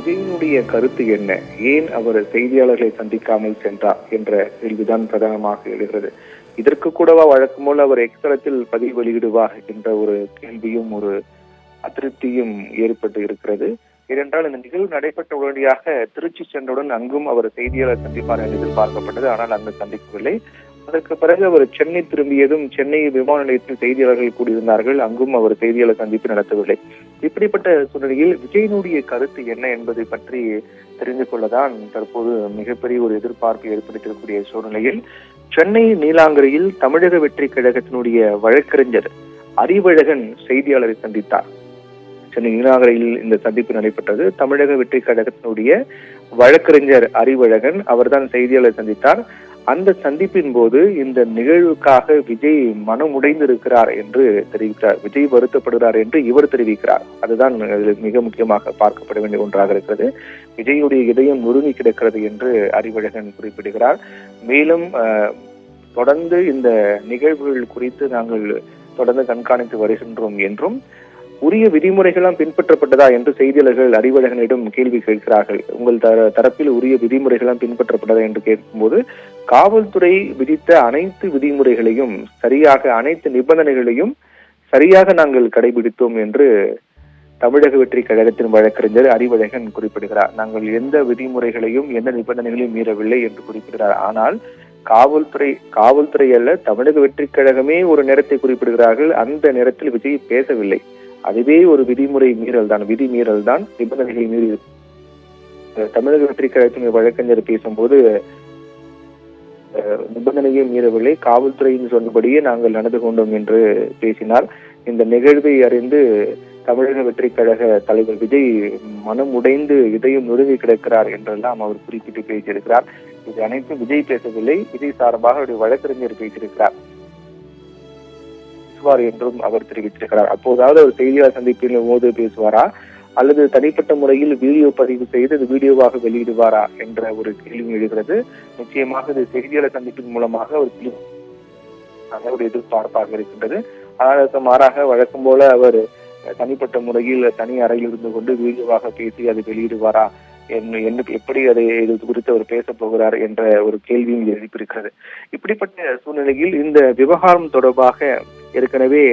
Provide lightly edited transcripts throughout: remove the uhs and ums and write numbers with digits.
விஜயினுடைய கருத்து என்ன? ஏன் அவர் செய்தியாளர்களை சந்திக்காமல் சென்றார் என்ற கேள்விதான் பிரதானமாக எழுகிறது. இதற்கு கூடவா வழக்கம் போல அவர் எக்ஸ்தலத்தில் பதிவு வெளியிடுவார் என்ற ஒரு கேள்வியும் ஒரு அதிருப்தியும் ஏற்பட்டு இருக்கிறது. ஏனென்றால் இந்த நிகழ்வு நடைபெற்ற உடனடியாக திருச்சி சென்றவுடன் அங்கும் அவர் செய்தியாளர் சந்திப்பார் என்று எதிர்பார்க்கப்பட்டது. ஆனால் அங்கு சந்திக்கவில்லை. அதற்கு பிறகு அவர் சென்னை திரும்பியதும் சென்னை விமான நிலையத்தில் செய்தியாளர்கள் கூடியிருந்தார்கள். அங்கும் அவர் செய்தியாளர் சந்திப்பு நடத்தவில்லை. இப்படிப்பட்ட சூழ்நிலையில் விஜயனுடைய கருத்து என்ன என்பதை பற்றி தெரிந்து கொள்ளதான் தற்போது மிகப்பெரிய ஒரு எதிர்பார்ப்பு ஏற்படுத்தக்கூடிய சூழ்நிலையில் சென்னை நீலாங்கரையில் தமிழக வெற்றி கழகத்தினுடைய வழக்கறிஞர் அறிவழகன் செய்தியாளரை சந்தித்தார். சென்னை நீலாங்கரையில் இந்த சந்திப்பு நடைபெற்றது. தமிழக வெற்றி கழகத்தினுடைய வழக்கறிஞர் அறிவழகன் அவர்தான் செய்தியாளரை சந்தித்தார். அந்த சந்திப்பின் போது இந்த நிகழ்வுக்காக விஜய் மனமுடைந்து இருக்கிறார் என்று தெரிவிக்கிறார். விஜய் வருத்தப்படுகிறார் என்று இவர் தெரிவிக்கிறார். அதுதான் மிக முக்கியமாக பார்க்கப்பட வேண்டிய ஒன்றாக இருக்கிறது. விஜயுடைய இதயம் நொறுங்கி கிடக்கிறது என்று அறிவழகன் குறிப்பிடுகிறார். மேலும் தொடர்ந்து இந்த நிகழ்வுகள் குறித்து நாங்கள் தொடர்ந்து கண்காணித்து வருகின்றோம் என்றும் உரிய விதிமுறைகளாம் பின்பற்றப்பட்டதா என்று செய்தியாளர்கள் அறிவழகனிடம் கேள்வி கேட்கிறார்கள். உங்கள் தரப்பில் உரிய விதிமுறைகளாம் பின்பற்றப்பட்டதா என்று கேட்கும்போது காவல்துறை விதித்த அனைத்து விதிமுறைகளையும் சரியாக அனைத்து நிபந்தனைகளையும் சரியாக நாங்கள் கடைபிடித்தோம் என்று தமிழக வெற்றி கழகத்தின் வழக்கறிஞர் அறிவழகன் குறிப்பிடுகிறார். நாங்கள் எந்த விதிமுறைகளையும் எந்த நிபந்தனைகளையும் மீறவில்லை என்று குறிப்பிடுகிறார். ஆனால் காவல்துறை அல்ல, தமிழக வெற்றி கழகமே ஒரு நேரத்தை குறிப்பிடுகிறார்கள். அந்த நேரத்தில் விஜய் பேசவில்லை. அதுவே ஒரு விதிமுறை மீறல் தான், விதி மீறல் தான், நிபந்தனைகளை மீறி. தமிழக வெற்றி கழகத்தின் வழக்கறிஞர் பேசும்போது நிபந்தனையை மீறவில்லை, காவல்துறையின் சொன்னபடியே நாங்கள் நடந்து கொண்டோம் என்று பேசினார். இந்த நிகழ்வை அறிந்து தமிழக வெற்றி கழக தலைவர் விஜய் மனம் உடைந்து இதயம் நொறுங்கி கிடக்கிறார் என்றெல்லாம் அவர் குறிப்பிட்டு பேசியிருக்கிறார். இது அனைத்தும் விஜய் பேசவில்லை, விஜய் சார்பாக அவருடைய வழக்கறிஞர் பேசியிருக்கிறார் என்றும் அவர் தெரிவித்திருக்கிறார். அப்போதாவது அவர் செய்தியாளர் சந்திப்பின் போது பேசுவாரா அல்லது தனிப்பட்ட முறையில் வீடியோ பதிவு செய்து அது வீடியோவாக வெளியிடுவாரா என்ற ஒரு கேள்வி எழுகிறது. நிச்சயமாக இது செய்தியாளர் சந்திப்பின் மூலமாக ஒரு எதிர்பார்ப்பாக இருக்கின்றது. ஆனால் மாறாக வழக்கம் போல அவர் தனிப்பட்ட முறையில் தனி அறையில் இருந்து கொண்டு வீடியோவாக பேசி அதை வெளியிடுவாரா, எப்படி அதை இது குறித்து அவர் பேச போகிறார் என்ற ஒரு கேள்வியும் எழுப்பியிருக்கிறது. இப்படிப்பட்ட சூழ்நிலையில் இந்த விவகாரம் தொடர்பாக ஏற்கனவே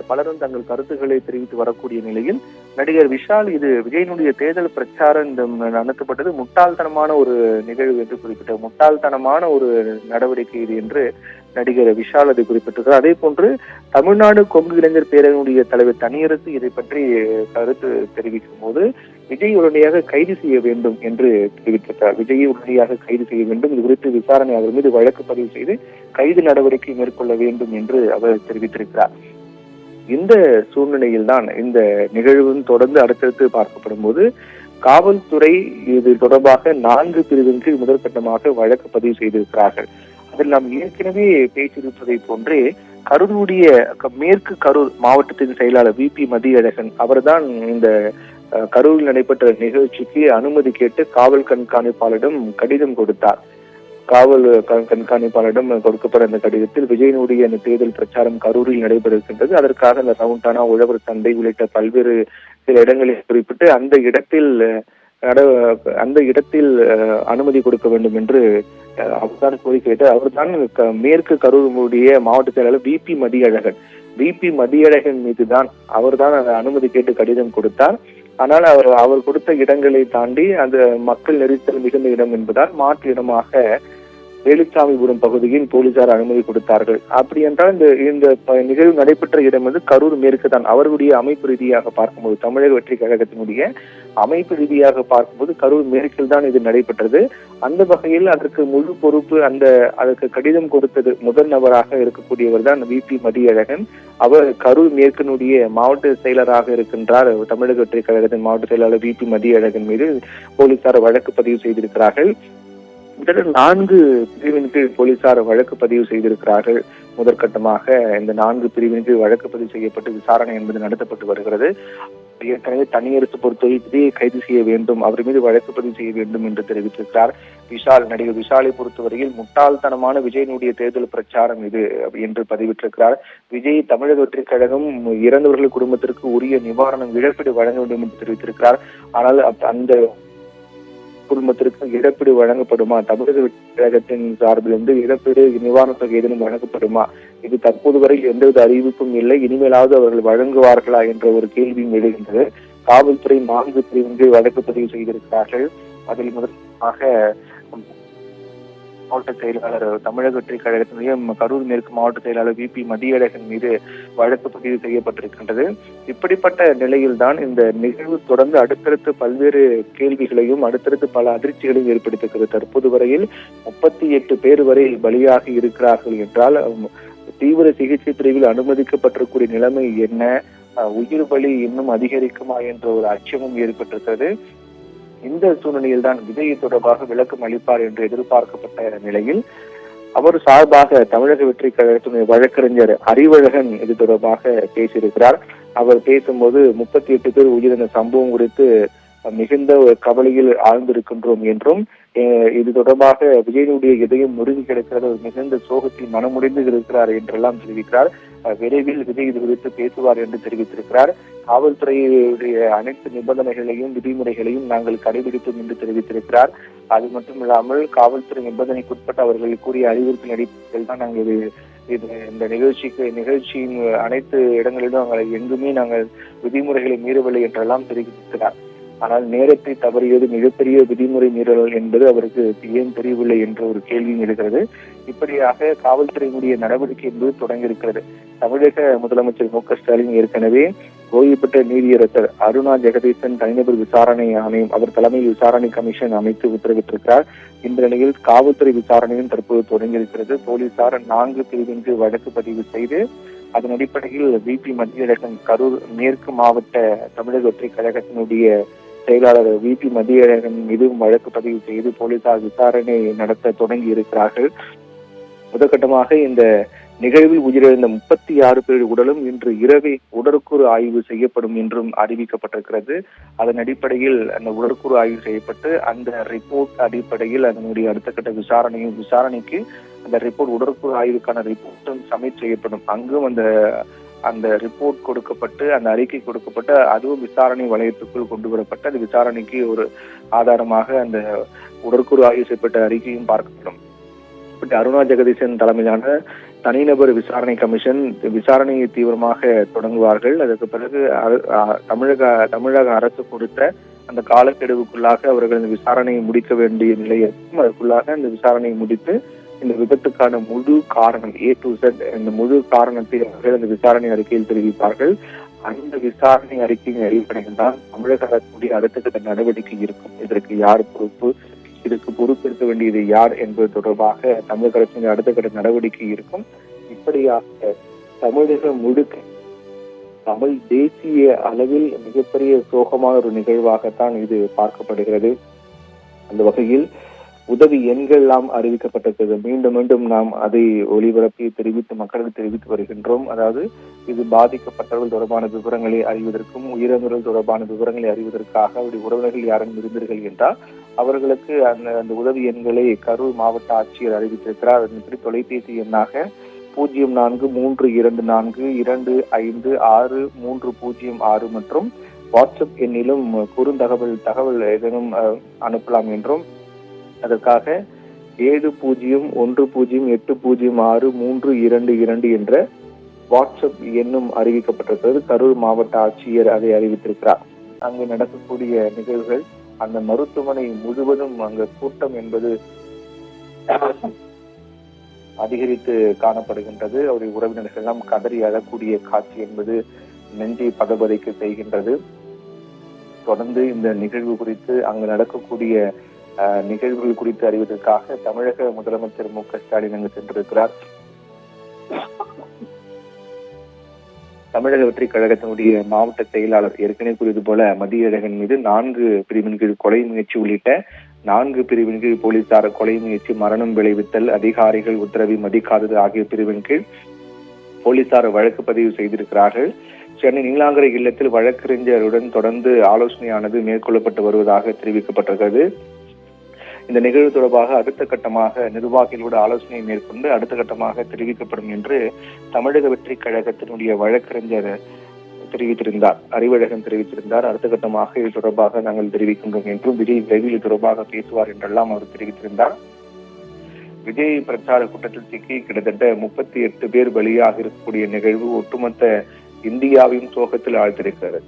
பலரும் தங்கள் கருத்துக்களை தெரிவித்து வரக்கூடிய நிலையில் நடிகர் விஷால் இது விஜயனுடைய தேர்தல் பிரச்சாரம் நடத்தப்பட்டது முட்டாள்தனமான ஒரு நிகழ்வு என்று குறிப்பிட்ட முட்டாள்தனமான ஒரு நடவடிக்கை இது என்று நடிகர் விஷால் அதை குறிப்பிட்டிருக்கிறார். அதே போன்று தமிழ்நாடு கொங்கு இளைஞர் பேரவையினுடைய தலைவர் தனியரசு இதை பற்றி கருத்து தெரிவிக்கும் போது விஜய் உடனடியாக கைது செய்ய வேண்டும் என்று தெரிவித்திருக்கிறார். விஜயை உடனடியாக கைது செய்ய வேண்டும், இது குறித்து விசாரணை அவர் மீது வழக்கு பதிவு செய்து கைது நடவடிக்கை மேற்கொள்ள வேண்டும் என்று அவர் தெரிவித்திருக்கிறார். இந்த சூழ்நிலையில் தான் இந்த நிகழ்வும் தொடர்ந்து அடுத்தடுத்து பார்க்கப்படும் போது காவல்துறை இது தொடர்பாக 4 பிரிவின் கீழ் முதற்கட்டமாக வழக்கு பதிவு செய்திருக்கிறார்கள். அதில் நாம் ஏற்கனவே பேசியிருப்பதை போன்றே கரூருடைய மேற்கு கரூர் மாவட்டத்தின் செயலாளர் VP மதியழகன் அவர்தான் இந்த கரூரில் நடைபெற்ற நிகழ்ச்சிக்கு அனுமதி கேட்டு காவல் கண்காணிப்பாளரிடம் கடிதம் கொடுத்தார். காவல் கண்காணிப்பாளரிடம் கொடுக்கப்பட்ட அந்த கடிதத்தில் விஜயனுடைய அந்த தேர்தல் பிரச்சாரம் கரூரில் நடைபெற இருக்கின்றது, அதற்காக அந்த ரவுண்டானா உழவர் சந்தை உள்ளிட்ட பல்வேறு சில இடங்களில் குறிப்பிட்டு அந்த இடத்தில் அனுமதி கொடுக்க வேண்டும் என்று அவர்தான் கோரிக்கை. அவர்தான் மேற்கு கரூருடைய மாவட்ட செயலாளர் VP மதியழகன் மீதுதான் அவர்தான் அந்த அனுமதி கேட்டு கடிதம் கொடுத்தார். ஆனால் அவர் கொடுத்த இடங்களை தாண்டி அந்த மக்கள் நெரிசல் மிகுந்த இடம் என்பதால் மாற்று இடமாக வேலுச்சாமிபுரம் பகுதியில் போலீசார் அனுமதி கொடுத்தார்கள். அப்படி என்றால் இந்த நிகழ்வு நடைபெற்ற இடம் வந்து கரூர் மேற்கு தான். அவர்களுடைய அமைப்பு ரீதியாக பார்க்கும்போது தமிழக வெற்றி கழகத்தினுடைய அமைப்பு ரீதியாக பார்க்கும்போது கரூர் மேற்கில் தான் இது நடைபெற்றது. அந்த வகையில் அதற்கு முழு பொறுப்பு அதற்கு கடிதம் கொடுத்தது முதல் நபராக இருக்கக்கூடியவர் தான் VP மதியழகன். அவர் கரூர் மேற்கினுடைய மாவட்ட செயலராக இருக்கின்றார். தமிழக வெற்றி கழகத்தின் மாவட்ட செயலாளர் VP மதியழகன் மீது போலீசார் வழக்கு பதிவு செய்திருக்கிறார்கள். 4 பிரிவின் கீழ் போலீசார் வழக்கு பதிவு செய்திருக்கிறார்கள். முதற்கட்டமாக இந்த 4 பிரிவின் கீழ் வழக்கு பதிவு செய்யப்பட்டு விசாரணை என்பது நடத்தப்பட்டு வருகிறது. ஏற்கனவே தனியரசு பொறுத்தவரை விஜயை கைது செய்ய வேண்டும், அவர் மீது வழக்கு பதிவு செய்ய வேண்டும் என்று தெரிவித்திருக்கிறார். நடிகர் விஷாலை பொறுத்தவரையில் முட்டாள்தனமான விஜயனுடைய தேர்தல் பிரச்சாரம் இது என்று பதிவிட்டிருக்கிறார். விஜய் தமிழக வெற்றி கழகம் இறந்தவர்கள் குடும்பத்திற்கு உரிய நிவாரணம் இழப்பீடு வழங்க வேண்டும் என்று தெரிவித்திருக்கிறார். ஆனால் அந்த குடும்பத்திற்கு இழப்பீடு வழங்கப்படுமா? தமிழக வெற்றி கழகத்தின் சார்பிலிருந்து இழப்பீடு நிவாரண தொகை ஏதேனும் வழங்கப்படுமா? இது தற்போது வரை எந்தவித அறிவிப்பும் இல்லை. இனிமேலாவது அவர்கள் வழங்குவார்களா என்ற ஒரு கேள்வியும் எழுகின்றது. காவல்துறை 4 பிரிவுகள் வழக்கு பதிவு செய்திருக்கிறார்கள். அதில் முதலாக மாவட்ட செயலாளர் தமிழக வெற்றி கழகத்தினுடைய கரூர் மேற்கு மாவட்ட செயலாளர் VP மதியழகன் மீது வழக்கு பதிவு செய்யப்பட்டிருக்கின்றது. இப்படிப்பட்ட நிலையில்தான் இந்த நிகழ்வு தொடர்ந்து அடுத்தடுத்து பல்வேறு கேள்விகளையும் அடுத்தடுத்து பல அதிர்ச்சிகளையும் ஏற்படுத்தியிருக்கிறது. தற்போது வரையில் 38 பேர் வரை பலியாகி இருக்கிறார்கள் என்றால் தீவிர சிகிச்சை பிரிவில் அனுமதிக்கப்பட்டிருக்கூடிய நிலைமை என்ன? உயிர் பலி இன்னும் அதிகரிக்குமா என்ற ஒரு அச்சமும் ஏற்பட்டிருக்கிறது. இந்த சூழ்நிலையில் தான் விஜய் தொடர்பாக விளக்கம் அளிப்பார் என்று எதிர்பார்க்கப்பட்ட நிலையில் அவர் சார்பாக தமிழக வெற்றி கழகத்தினுடைய வழக்கறிஞர் அறிவழகன் இது தொடர்பாக பேசியிருக்கிறார். அவர் பேசும்போது 38 பேர் உயிரிழந்த சம்பவம் குறித்து மிகுந்த கவலையில் ஆழ்ந்திருக்கின்றோம் என்றும் இது தொடர்பாக விஜயனுடைய இதயம் நொறுங்கி கிடக்கிறது, மிகுந்த சோகத்தில் மனமுடைந்து இருக்கிறார் என்றெல்லாம் தெரிவிக்கிறார். விரைவில் விஜய் இது குறித்து பேசுவார் என்று தெரிவித்திருக்கிறார். காவல்துறையுடைய அனைத்து நிபந்தனைகளையும் விதிமுறைகளையும் நாங்கள் கடைபிடித்தோம் என்று தெரிவித்திருக்கிறார். அது மட்டுமில்லாமல் காவல்துறை நிபந்தனைக்குட்பட்ட அவர்கள் கூறிய அறிவுறுத்தல் அடிப்படையில் தான் நாங்கள் இந்த நிகழ்ச்சியின் அனைத்து இடங்களிலும் எங்குமே நாங்கள் விதிமுறைகளை மீறவில்லை என்றெல்லாம் தெரிவித்திருக்கிறார். ஆனால் நேரத்தை தவறியது மிகப்பெரிய விதிமுறை மீறல் என்பது அவருக்கு ஏன் தெரியவில்லை என்ற ஒரு கேள்வியும் இருக்கிறது. இப்படியாக காவல்துறையினுடைய நடவடிக்கை என்பது தொடங்கியிருக்கிறது. தமிழக முதலமைச்சர் MK ஸ்டாலின் ஏற்கனவே ஓய்வு பெற்ற நீதியரசர் அருணா ஜெகதீசன் தனிநபர் விசாரணை ஆணையம் அவர் தலைமையில் விசாரணை கமிஷன் அமைத்து உத்தரவிட்டிருக்கிறார். இந்த நிலையில் காவல்துறை விசாரணையும் தற்போது தொடங்கியிருக்கிறது. போலீசார் 4 பிரிவின் கீழ் வழக்கு பதிவு செய்து அதன் அடிப்படையில் VP மதியழகன் கரூர் மேற்கு மாவட்ட தமிழக வெற்றி கழகத்தினுடைய செயலாளர் VP மதியழகன் மீதும் வழக்கு பதிவு செய்து போலீசார் விசாரணை நடத்த தொடங்கி இருக்கிறார்கள். முதற்கட்டமாக இந்த நிகழ்வில் உயிரிழந்த 36 பேர் உடலும் இன்று இரவே உடற்கூறு ஆய்வு செய்யப்படும் என்றும் அறிவிக்கப்பட்டிருக்கிறது. அதன் அடிப்படையில் அந்த உடற்கூறு ஆய்வு செய்யப்பட்டு அந்த ரிப்போர்ட் அடிப்படையில் அதனுடைய அடுத்த கட்ட விசாரணைக்கு அந்த ரிப்போர்ட் உடற்கூறு ஆய்வுக்கான ரிப்போர்ட்டும் சப்மிட் செய்யப்படும். அங்கும் அந்த ரிப்போர்ட் கொடுக்கப்பட்டு அந்த அறிக்கை கொடுக்கப்பட்டு அதுவும் விசாரணை வளையத்துக்குள் கொண்டு வரப்பட்டு அந்த விசாரணைக்கு ஒரு ஆதாரமாக அந்த உடற்கூறு ஆய்வு செய்யப்பட்ட அறிக்கையும் பார்க்கப்படும். அருணா ஜெகதீசன் தலைமையிலான தனிநபர் விசாரணை கமிஷன் விசாரணையை தீவிரமாக தொடங்குவார்கள். அதற்கு பிறகு தமிழக அரசு கொடுத்த அந்த காலக்கெடுவுக்குள்ளாக அவர்கள் இந்த விசாரணையை முடிக்க வேண்டிய நிலை இருக்கும். அதற்குள்ளாக இந்த விசாரணையை முடித்து இந்த விபத்துக்கான முழு காரணம் A to Z இந்த முழு காரணத்தை அவர்கள் அந்த விசாரணை அறிக்கையில் தெரிவிப்பார்கள். அந்த விசாரணை அறிக்கையின் அடிப்படையில் தான் தமிழக அரசுடைய அடுத்த கட்ட நடவடிக்கை இருக்கும். இதற்கு யார் பொறுப்பு, இதற்கு பொறுப்பேற்க வேண்டியது யார் என்பது தொடர்பாக தமிழக அரசின் அடுத்த கட்ட நடவடிக்கை இருக்கும். இப்படியாக தமிழகம் முழுக்க தமிழ் தேசிய அளவில் மிகப்பெரிய சோகமான ஒரு நிகழ்வாகத்தான் இது பார்க்கப்படுகிறது. அந்த வகையில் உதவி எண்கள் எல்லாம் அறிவிக்கப்பட்டிருக்கிறது. மீண்டும் மீண்டும் நாம் அதை ஒளிபரப்பி தெரிவித்து மக்களுக்கு தெரிவித்து வருகின்றோம். அதாவது இது பாதிக்கப்பட்டவர்கள் தொடர்பான விவரங்களை அறிவதற்கும் உயிரிழந்தவர்கள் தொடர்பான விவரங்களை அறிவதற்காக அவருடைய உறவினர்கள் யாரும் இருந்தீர்கள் என்றால் அவர்களுக்கு அந்த உதவி எண்களை கரூர் மாவட்ட ஆட்சியர் அறிவித்திருக்கிறார். அதன்படி தொலைபேசி எண்ணாக 043422563006 மற்றும் வாட்ஸ்அப் எண்ணிலும் குறுந்தகவல் ஏதேனும் அனுப்பலாம் என்றும் அதற்காக 7010806322 என்ற வாட்ஸ்அப் எண்ணும் அறிவிக்கப்பட்டிருக்கிறது. கரூர் மாவட்ட ஆட்சியர் அதை அறிவித்திருக்கிறார். அங்கு நடக்கக்கூடிய நிகழ்வுகள் அந்த மருத்துவமனை முழுவதும் அங்கு கூட்டம் என்பது அதிகரித்து காணப்படுகின்றது. அவருடைய உறவினர்கள் எல்லாம் கதறி அழக்கூடிய காட்சி என்பது நெஞ்சை பதபதைக்க செய்கின்றது. தொடர்ந்து இந்த நிகழ்வு குறித்து அங்கு நடக்கக்கூடிய நிகழ்வுகள் குறித்து அறிவதற்காக தமிழக முதலமைச்சர் MK ஸ்டாலின் அங்கு சென்றிருக்கிறார். தமிழக வெற்றி கழகத்தினுடைய மாவட்ட செயலாளர் ஏற்கனவே கூறியது போல மதியழகன் மீது 4 பிரிவின் கீழ் கொலை முயற்சி உள்ளிட்ட 4 பிரிவின் கீழ் போலீசார் கொலை முயற்சி, மரணம் விளைவித்தல், அதிகாரிகள் உத்தரவை மதிக்காதது ஆகிய பிரிவின் கீழ் போலீசார் வழக்கு பதிவு செய்திருக்கிறார்கள். சென்னை நீலாங்கரை இல்லத்தில் வழக்கறிஞருடன் தொடர்ந்து ஆலோசனையானது மேற்கொள்ளப்பட்டு வருவதாக தெரிவிக்கப்பட்டிருக்கிறது. இந்த நிகழ்வு தொடர்பாக அடுத்த கட்டமாக நிர்வாகிகளோடு ஆலோசனை மேற்கொண்டு அடுத்த கட்டமாக தெரிவிக்கப்படும் என்று தமிழக வெற்றி கழகத்தினுடைய வழக்கறிஞர் தெரிவித்திருந்தார். அறிவழகன் தெரிவித்திருந்தார். அடுத்த கட்டமாக இது தொடர்பாக நாங்கள் தெரிவிக்கின்றோம் என்றும் விஜய் விரைவில் இது தொடர்பாக பேசுவார் என்றெல்லாம் அவர் தெரிவித்திருந்தார். விஜய் பிரச்சார கூட்டத்தில் சிக்கி கிட்டத்தட்ட 38 பேர் பலியாக இருக்கக்கூடிய நிகழ்வு ஒட்டுமொத்த இந்தியாவையும் சோகத்தில் ஆழ்த்திருக்கிறது.